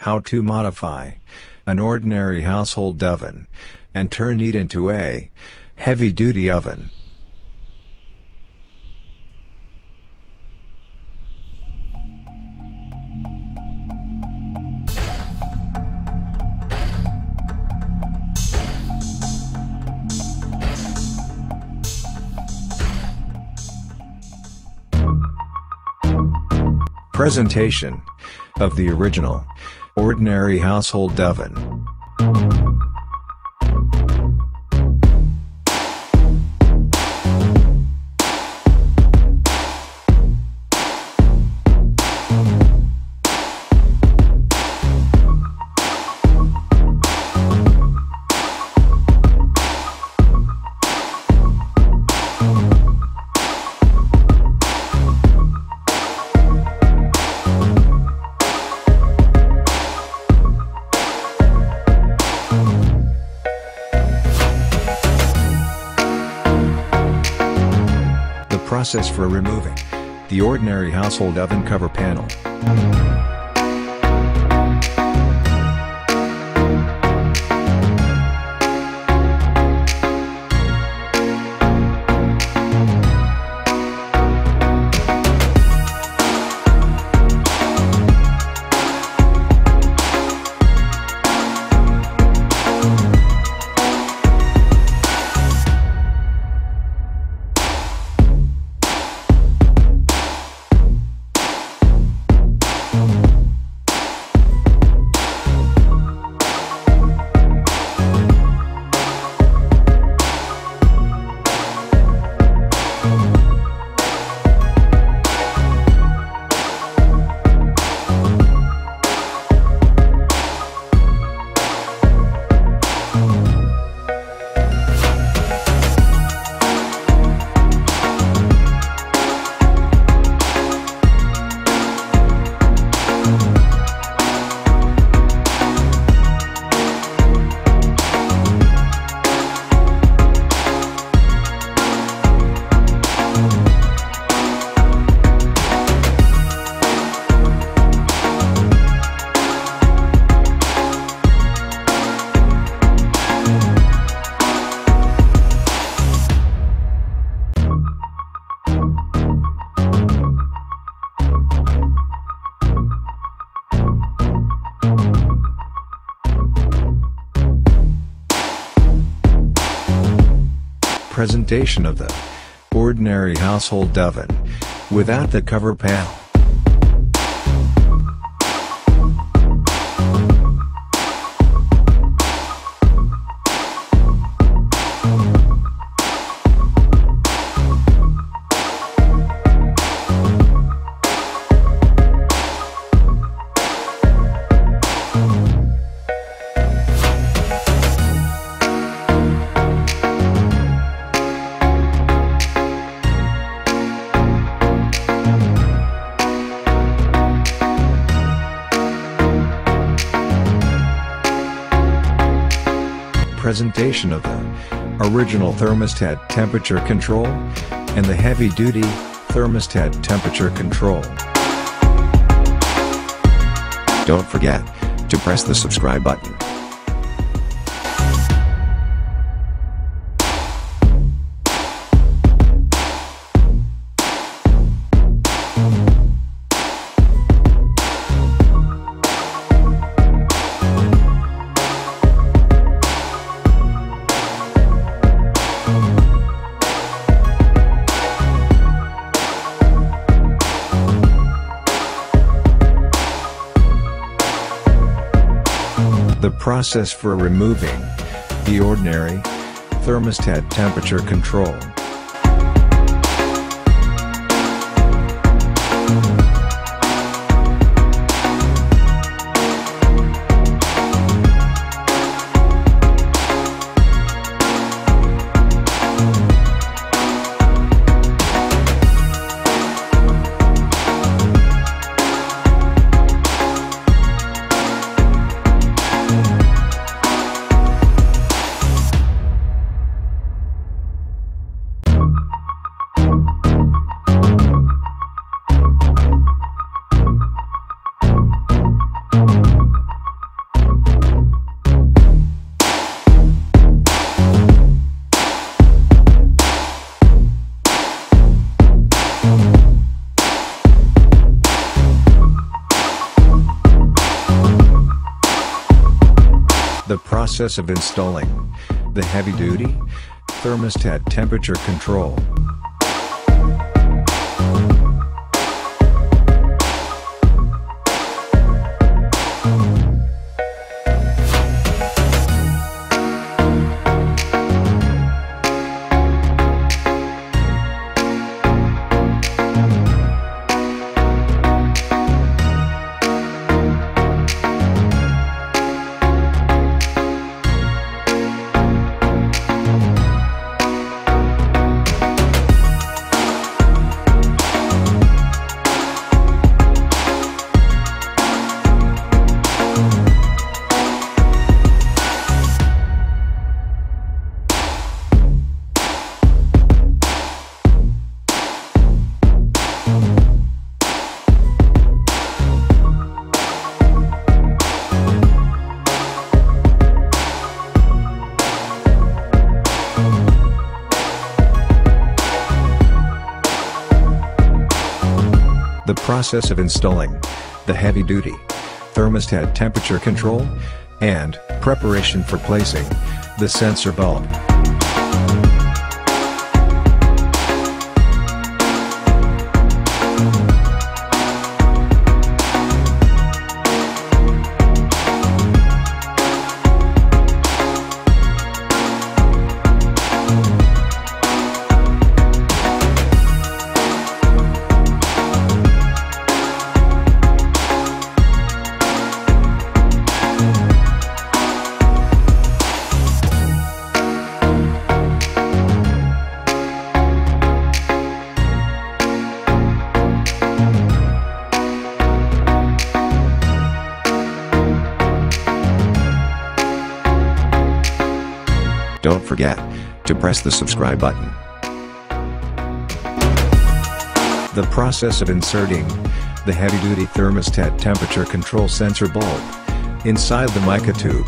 How to modify an ordinary household oven and turn it into a heavy-duty oven. Presentation of the original ordinary household oven. Process for removing the ordinary household oven cover panel. Presentation of the ordinary household oven without the cover panel. Presentation of the original thermostat temperature control and the heavy-duty thermostat temperature control. Don't forget to press the subscribe button. The process for removing the ordinary thermostat temperature control. process of installing the heavy-duty thermostat temperature control. The process of installing the heavy-duty thermostat temperature control, and preparation for placing the sensor bulb. Don't forget to press the subscribe button. The process of inserting the heavy-duty thermostat temperature control sensor bulb inside the mica tube.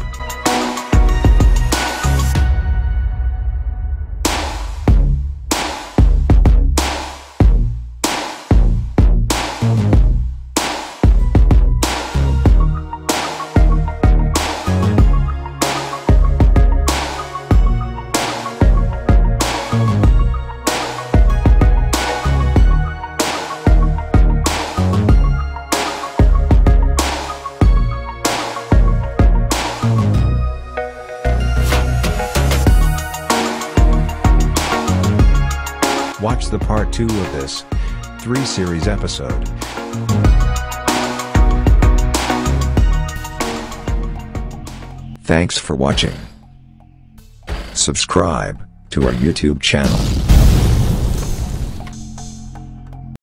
Watch the part 2 of this 3-series episode. Thanks for watching. Subscribe to our YouTube channel.